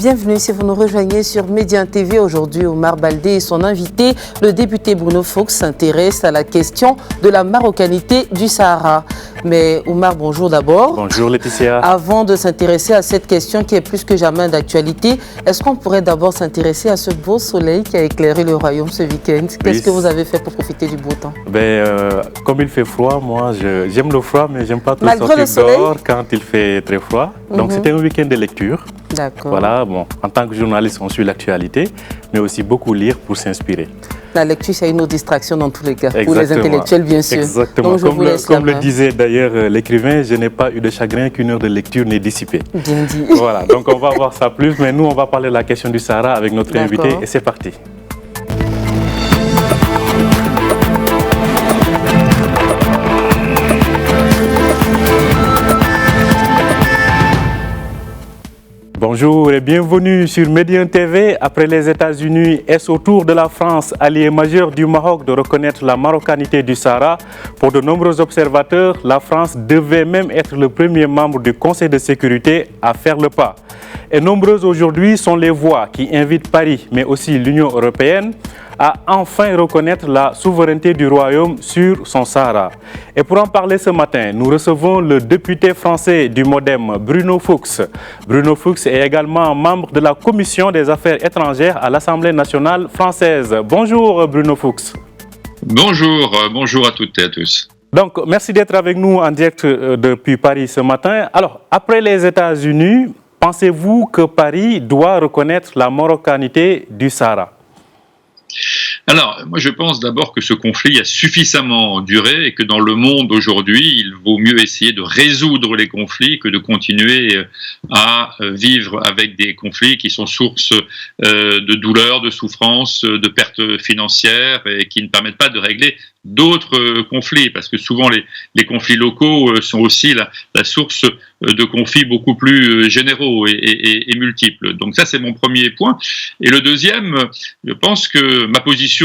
Bienvenue si vous nous rejoignez sur Média TV. Aujourd'hui, Omar Baldé et son invité, le député Bruno Fuchs, s'intéressent à la question de la marocanité du Sahara. Mais Omar, bonjour d'abord. Bonjour Laetitia. Avant de s'intéresser à cette question qui est plus que jamais d'actualité, est-ce qu'on pourrait d'abord s'intéresser à ce beau soleil qui a éclairé le royaume ce week-end? Qu'est-ce que vous avez fait pour profiter du beau temps? Comme il fait froid, moi j'aime le froid, mais j'aime pas trop Malgré sortir dehors quand il fait très froid. Donc c'était un week-end de lecture. D'accord. Voilà, bon, en tant que journaliste, on suit l'actualité, mais aussi beaucoup lire pour s'inspirer. La lecture, c'est une autre distraction dans tous les cas, Exactement. pour les intellectuels bien sûr. Exactement. Donc, comme le disait d'ailleurs l'écrivain, je n'ai pas eu de chagrin qu'une heure de lecture n'ait dissipé. Bien dit. Voilà, donc on va voir ça plus, mais nous on va parler de la question du Sahara avec notre invité et c'est parti. Bonjour et bienvenue sur Média TV. Après les États-Unis, est-ce au tour de la France, allié majeur du Maroc, de reconnaître la marocanité du Sahara? Pour de nombreux observateurs, la France devait même être le premier membre du Conseil de sécurité à faire le pas. Et nombreuses aujourd'hui sont les voix qui invitent Paris, mais aussi l'Union européenne, à enfin reconnaître la souveraineté du Royaume sur son Sahara. Et pour en parler ce matin, nous recevons le député français du MoDem, Bruno Fuchs. Bruno Fuchs est également membre de la Commission des Affaires étrangères à l'Assemblée nationale française. Bonjour Bruno Fuchs. Bonjour à toutes et à tous. Donc, merci d'être avec nous en direct depuis Paris ce matin. Alors, après les États-Unis, pensez-vous que Paris doit reconnaître la marocanité du Sahara? Alors, moi je pense d'abord que ce conflit a suffisamment duré et que dans le monde aujourd'hui, il vaut mieux essayer de résoudre les conflits que de continuer à vivre avec des conflits qui sont source de douleurs, de souffrances, de pertes financières et qui ne permettent pas de régler d'autres conflits, parce que souvent les conflits locaux sont aussi la source de conflits beaucoup plus généraux et multiples. Donc ça, c'est mon premier point. Et le deuxième, je pense que ma position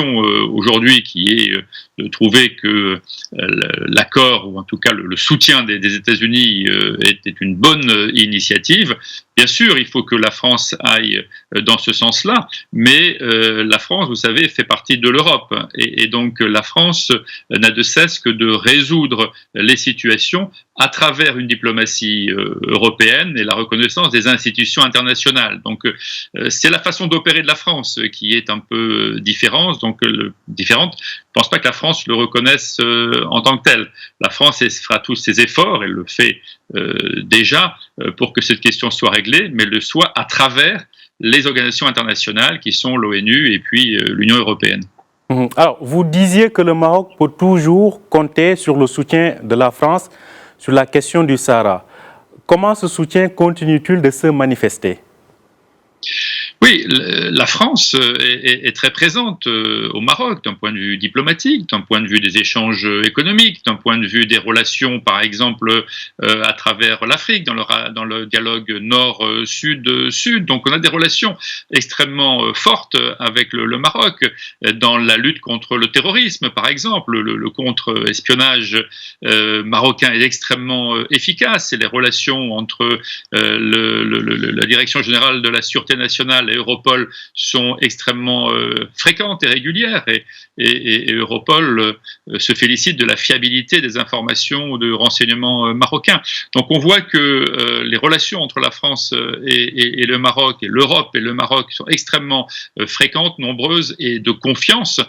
aujourd'hui, qui est de trouver que l'accord, ou en tout cas le soutien des États-Unis était une bonne initiative. Bien sûr, il faut que la France aille dans ce sens-là, mais la France, vous savez, fait partie de l'Europe. Et donc la France n'a de cesse que de résoudre les situations à travers une diplomatie européenne et la reconnaissance des institutions internationales. Donc c'est la façon d'opérer de la France qui est un peu différente. Donc différente. Je ne pense pas que la France le reconnaisse en tant que tel. La France fera tous ses efforts, elle le fait déjà, pour que cette question soit réglée, mais le soit à travers les organisations internationales qui sont l'ONU et puis l'Union européenne. Alors, vous disiez que le Maroc peut toujours compter sur le soutien de la France sur la question du Sahara. Comment ce soutien continue-t-il de se manifester? Oui, la France est très présente au Maroc d'un point de vue diplomatique, d'un point de vue des échanges économiques, d'un point de vue des relations, par exemple, à travers l'Afrique, dans le dialogue nord-sud-sud. Donc on a des relations extrêmement fortes avec le Maroc, dans la lutte contre le terrorisme, par exemple. Le contre-espionnage marocain est extrêmement efficace et les relations entre la Direction générale de la Sûreté nationale et Europol sont extrêmement fréquentes et régulières et Europol se félicite de la fiabilité des informations de renseignements marocains. Donc on voit que les relations entre la France et le Maroc, et l'Europe et le Maroc sont extrêmement fréquentes, nombreuses et de confiance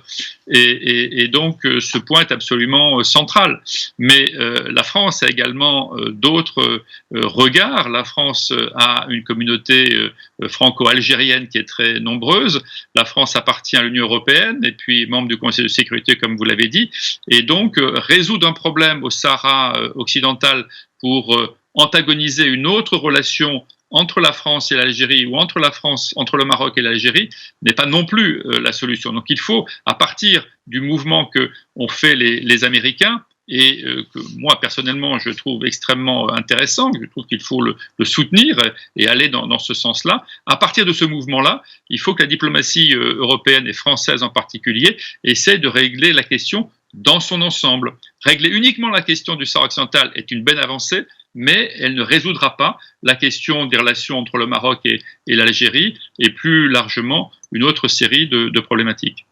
et donc ce point est absolument central. Mais la France a également d'autres regards. La France a une communauté franco-algérienne qui est très nombreuse. La France appartient à l'Union européenne et puis membre du Conseil de sécurité, comme vous l'avez dit. Et donc, résoudre un problème au Sahara occidental pour antagoniser une autre relation entre la France et l'Algérie ou entre le Maroc et l'Algérie n'est pas non plus la solution. Donc il faut, à partir du mouvement qu'ont fait les Américains, et que moi personnellement je trouve extrêmement intéressant, je trouve qu'il faut le soutenir et aller dans ce sens-là. À partir de ce mouvement-là, il faut que la diplomatie européenne et française en particulier essaie de régler la question dans son ensemble. Régler uniquement la question du Sahara occidental est une bonne avancée, mais elle ne résoudra pas la question des relations entre le Maroc et l'Algérie, et plus largement une autre série de problématiques.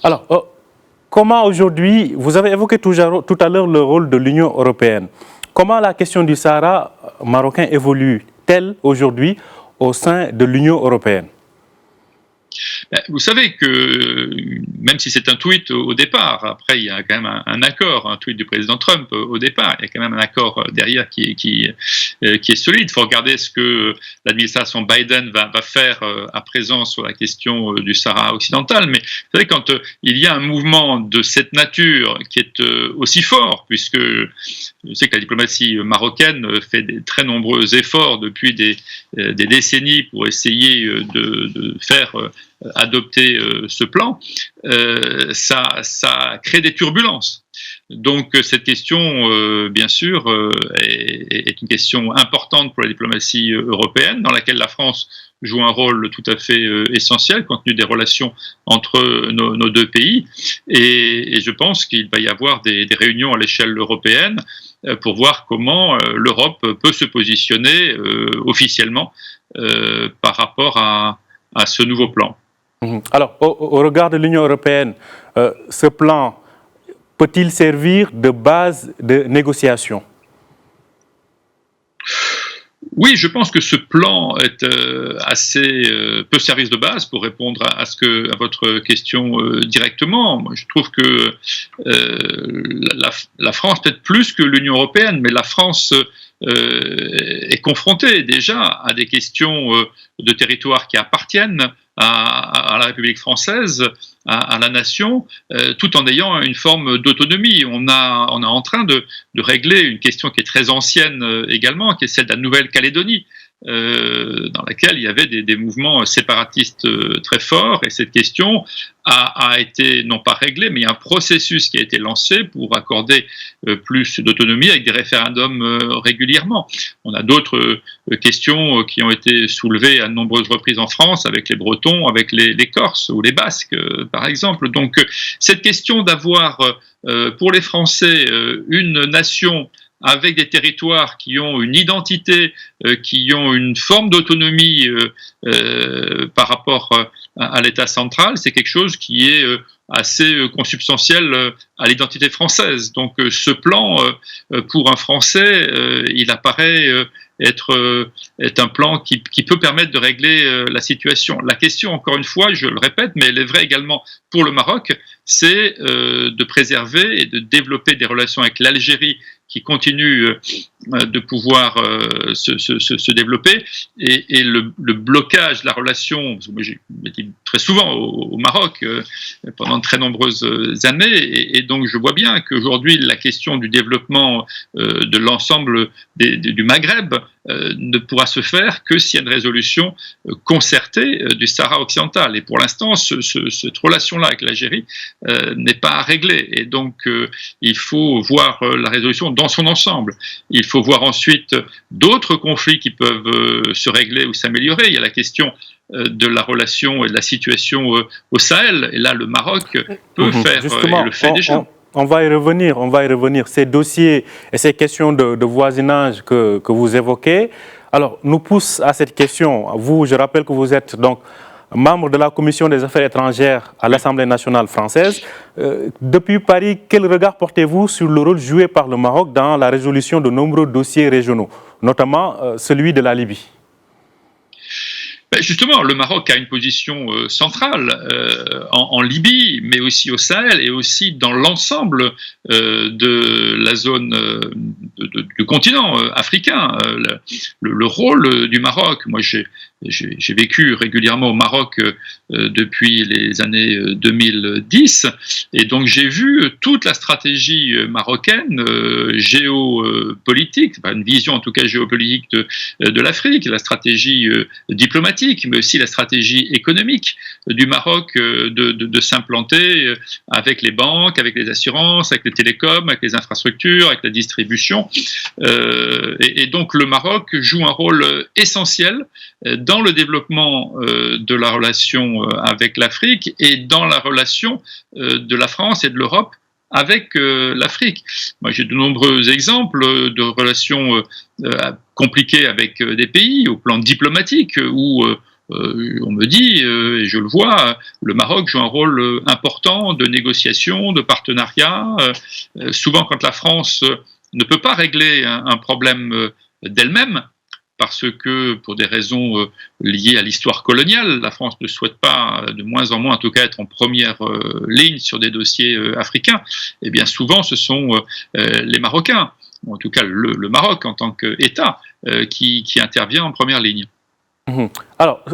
Alors, comment aujourd'hui, vous avez évoqué tout à l'heure le rôle de l'Union européenne, comment la question du Sahara marocain évolue-t-elle aujourd'hui au sein de l'Union européenne? Vous savez que, même si c'est un tweet au départ, après il y a quand même un accord, un tweet du président Trump au départ, il y a quand même un accord derrière qui est solide. Il faut regarder ce que l'administration Biden va faire à présent sur la question du Sahara occidental. Mais vous savez, quand il y a un mouvement de cette nature qui est aussi fort, puisque je sais que la diplomatie marocaine fait des très nombreux efforts depuis des décennies pour essayer de faire adopter ce plan, ça crée des turbulences. Donc cette question, bien sûr, est une question importante pour la diplomatie européenne, dans laquelle la France joue un rôle tout à fait essentiel, compte tenu des relations entre nos deux pays. Et je pense qu'il va y avoir des réunions à l'échelle européenne pour voir comment l'Europe peut se positionner officiellement par rapport à ce nouveau plan. Alors, au regard de l'Union européenne, ce plan peut-il servir de base de négociation? Oui, je pense que ce plan est peut servir de base pour répondre à votre question directement. Moi, je trouve que la France, peut-être plus que l'Union européenne, mais la France est confrontée déjà à des questions de territoires qui appartiennent à la République française, à la nation, tout en ayant une forme d'autonomie. On est en train de régler une question qui est très ancienne également, qui est celle de la Nouvelle-Calédonie, dans laquelle il y avait des mouvements séparatistes très forts, et cette question a été non pas réglée, mais il y a un processus qui a été lancé pour accorder plus d'autonomie avec des référendums régulièrement. On a d'autres questions qui ont été soulevées à de nombreuses reprises en France, avec les Bretons, avec les Corses ou les Basques, par exemple. Donc cette question d'avoir pour les Français une nation avec des territoires qui ont une identité, qui ont une forme d'autonomie par rapport à l'État central, c'est quelque chose qui est assez consubstantiel à l'identité française. Donc ce plan, pour un Français, il apparaît être un plan qui peut permettre de régler la situation. La question, encore une fois, je le répète, mais elle est vraie également pour le Maroc, c'est de préserver et de développer des relations avec l'Algérie qui continue de pouvoir se développer, et le blocage de la relation, parce que moi j'ai été très souvent au Maroc pendant de très nombreuses années, et donc je vois bien qu'aujourd'hui la question du développement de l'ensemble du Maghreb ne pourra se faire que s'il y a une résolution concertée du Sahara occidental, et pour l'instant cette relation-là avec l'Algérie n'est pas réglée, et donc il faut voir la résolution dans son ensemble. Il faut voir ensuite d'autres conflits qui peuvent se régler ou s'améliorer. Il y a la question de la relation et de la situation au Sahel, et là le Maroc peut faire, et le fait déjà. On va y revenir. Ces dossiers et ces questions de voisinage que vous évoquez, alors nous poussent à cette question. Vous, je rappelle que vous êtes donc membre de la Commission des Affaires étrangères à l'Assemblée nationale française. Depuis Paris, quel regard portez-vous sur le rôle joué par le Maroc dans la résolution de nombreux dossiers régionaux, notamment celui de la Libye? Justement, le Maroc a une position centrale en Libye, mais aussi au Sahel, et aussi dans l'ensemble de la zone du continent africain. Le rôle du Maroc, moi j'ai vécu régulièrement au Maroc depuis les années 2010, et donc j'ai vu toute la stratégie marocaine géopolitique, une vision en tout cas géopolitique de l'Afrique, la stratégie diplomatique, mais aussi la stratégie économique du Maroc de s'implanter avec les banques, avec les assurances, avec les télécoms, avec les infrastructures, avec la distribution. Et donc le Maroc joue un rôle essentiel dans le développement de la relation avec l'Afrique, et dans la relation de la France et de l'Europe avec l'Afrique. Moi, j'ai de nombreux exemples de relations compliquées avec des pays au plan diplomatique où on me dit, et je le vois, le Maroc joue un rôle important de négociation, de partenariat. Souvent, quand la France ne peut pas régler un problème d'elle-même, parce que pour des raisons liées à l'histoire coloniale, la France ne souhaite pas, de moins en moins en tout cas, être en première ligne sur des dossiers africains, et bien souvent ce sont les Marocains, ou en tout cas le Maroc en tant qu'État, qui intervient en première ligne. Alors,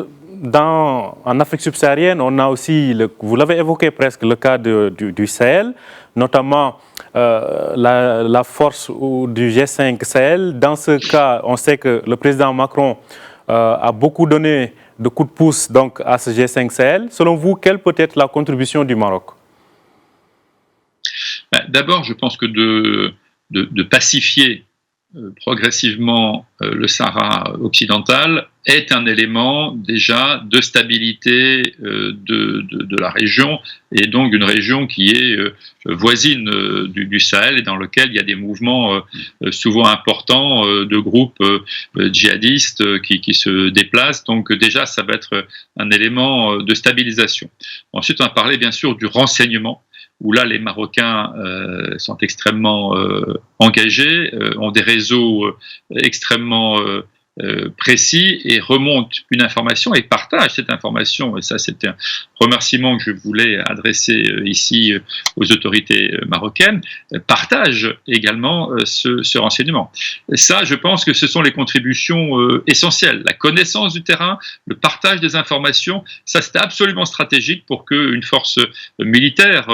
en Afrique subsaharienne, on a aussi, vous l'avez évoqué presque, le cas du Sahel, notamment la force du G5 Sahel. Dans ce cas, on sait que le président Macron a beaucoup donné de coups de pouce donc, à ce G5 Sahel. Selon vous, quelle peut être la contribution du Maroc? D'abord, je pense que de pacifier progressivement le Sahara occidental est un élément déjà de stabilité de la région, et donc d'une région qui est voisine du Sahel et dans lequel il y a des mouvements souvent importants de groupes djihadistes qui se déplacent. Donc déjà, ça va être un élément de stabilisation. Ensuite, on a parlé bien sûr du renseignement, où là les Marocains sont extrêmement engagés, ont des réseaux extrêmement précis et remontent une information et partagent cette information. Et ça, c'est un remerciement que je voulais adresser ici aux autorités marocaines, partagent également ce renseignement. Et ça, je pense que ce sont les contributions essentielles. La connaissance du terrain, le partage des informations, ça c'est absolument stratégique pour qu'une force militaire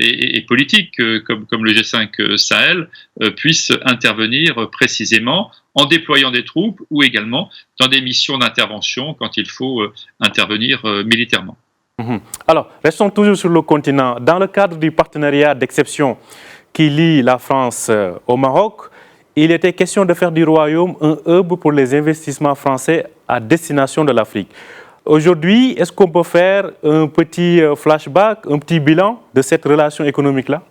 et politique comme le G5 Sahel puisse intervenir précisément en déployant des troupes ou également dans des missions d'intervention quand il faut intervenir militairement. Alors, restons toujours sur le continent. Dans le cadre du partenariat d'exception qui lie la France au Maroc, il était question de faire du Royaume un hub pour les investissements français à destination de l'Afrique. Aujourd'hui, est-ce qu'on peut faire un petit flashback, un petit bilan de cette relation économique-là?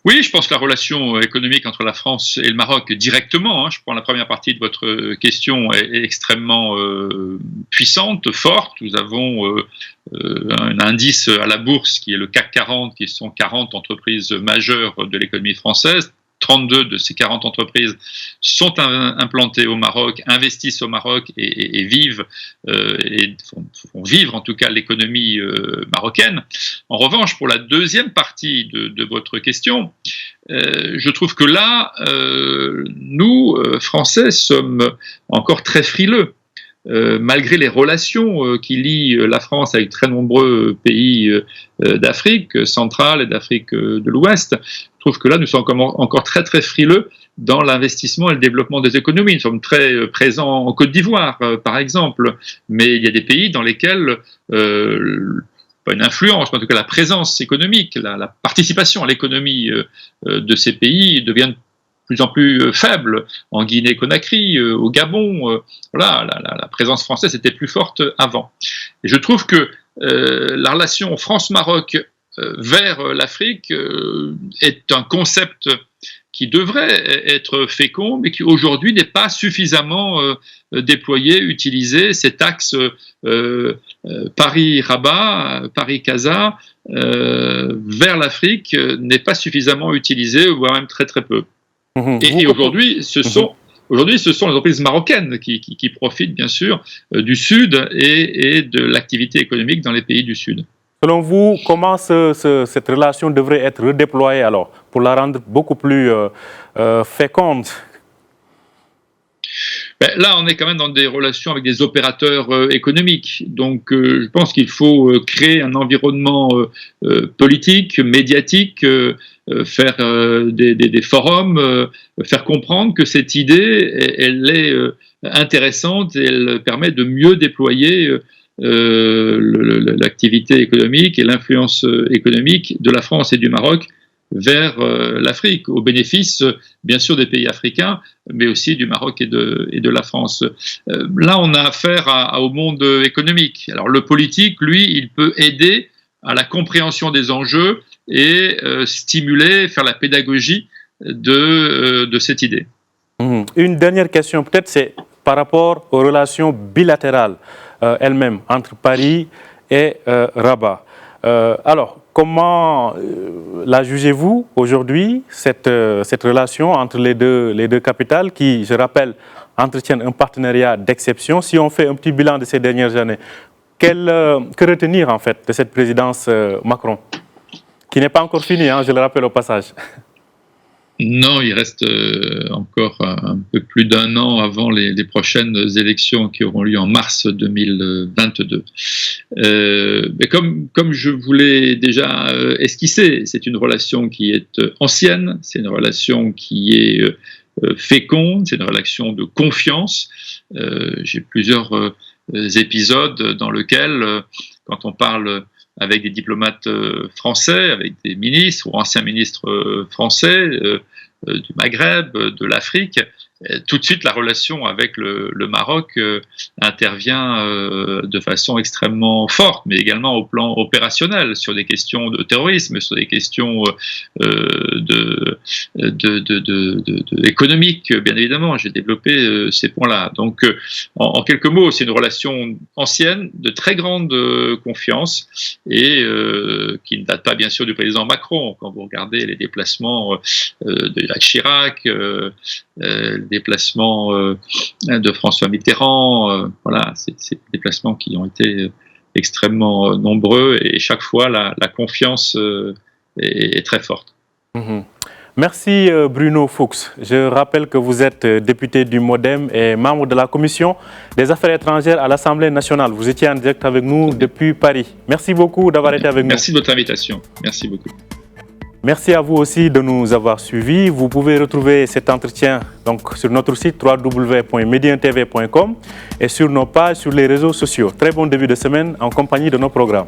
Oui, je pense que la relation économique entre la France et le Maroc directement, je prends la première partie de votre question, est extrêmement puissante, forte. Nous avons un indice à la bourse qui est le CAC 40, qui sont 40 entreprises majeures de l'économie française. 32 de ces 40 entreprises sont implantées au Maroc, investissent au Maroc et vivent et font vivre en tout cas l'économie marocaine. En revanche, pour la deuxième partie de votre question, je trouve que là, nous, Français, sommes encore très frileux. Malgré les relations qui lient la France avec très nombreux pays d'Afrique centrale et d'Afrique de l'Ouest, je trouve que là, nous sommes encore très très frileux dans l'investissement et le développement des économies. Nous sommes très présents en Côte d'Ivoire, par exemple, mais il y a des pays dans lesquels pas une influence, mais en tout cas la présence économique, la participation à l'économie de ces pays devient de plus en plus faible. En Guinée-Conakry, au Gabon, voilà, la présence française était plus forte avant. Et je trouve que la relation France-Maroc vers l'Afrique est un concept qui devrait être fécond, mais qui aujourd'hui n'est pas suffisamment déployé, utilisé. Cet axe Paris-Rabat, Paris-Casa vers l'Afrique n'est pas suffisamment utilisé, voire même très très peu. Et aujourd'hui, ce sont les entreprises marocaines qui profitent bien sûr du Sud et de l'activité économique dans les pays du Sud. Selon vous, comment cette relation devrait être redéployée alors pour la rendre beaucoup plus féconde? Là, on est quand même dans des relations avec des opérateurs économiques. Donc, je pense qu'il faut créer un environnement politique, médiatique, faire des forums, faire comprendre que cette idée, elle est intéressante et elle permet de mieux déployer l'activité économique et l'influence économique de la France et du Maroc vers l'Afrique, au bénéfice bien sûr des pays africains, mais aussi du Maroc et de la France. Là, on a affaire au monde économique. Alors le politique, lui, il peut aider à la compréhension des enjeux et stimuler, faire la pédagogie de cette idée. Une dernière question, peut-être, c'est par rapport aux relations bilatérales elles-mêmes entre Paris et Rabat. Alors, comment la jugez-vous aujourd'hui, cette relation entre les deux capitales qui, je rappelle, entretiennent un partenariat d'exception? Si on fait un petit bilan de ces dernières années, que retenir en fait de cette présidence Macron, qui n'est pas encore finie, je le rappelle au passage? Non, il reste encore un peu plus d'un an avant les prochaines élections qui auront lieu en mars 2022. Mais comme je vous l'ai déjà esquissé, c'est une relation qui est ancienne, c'est une relation qui est féconde, c'est une relation de confiance. J'ai plusieurs épisodes dans lesquels, quand on parle avec des diplomates français, avec des ministres ou anciens ministres français du Maghreb, de l'Afrique, tout de suite la relation avec le Maroc intervient de façon extrêmement forte, mais également au plan opérationnel, sur des questions de terrorisme, sur des questions économiques, bien évidemment. J'ai développé ces points-là. Donc, en quelques mots, c'est une relation ancienne, de très grande confiance, et qui ne date pas, bien sûr, du président Macron. Quand vous regardez les déplacements de Jacques Chirac, déplacements de François Mitterrand, voilà, c'est des déplacements qui ont été extrêmement nombreux, et chaque fois la confiance est très forte. Merci Bruno Fuchs. Je rappelle que vous êtes député du MODEM et membre de la Commission des Affaires étrangères à l'Assemblée nationale. Vous étiez en direct avec nous depuis Paris. Merci beaucoup d'avoir été avec nous. Merci de votre invitation. Merci beaucoup. Merci à vous aussi de nous avoir suivis. Vous pouvez retrouver cet entretien donc, sur notre site www.medientv.com et sur nos pages sur les réseaux sociaux. Très bon début de semaine en compagnie de nos programmes.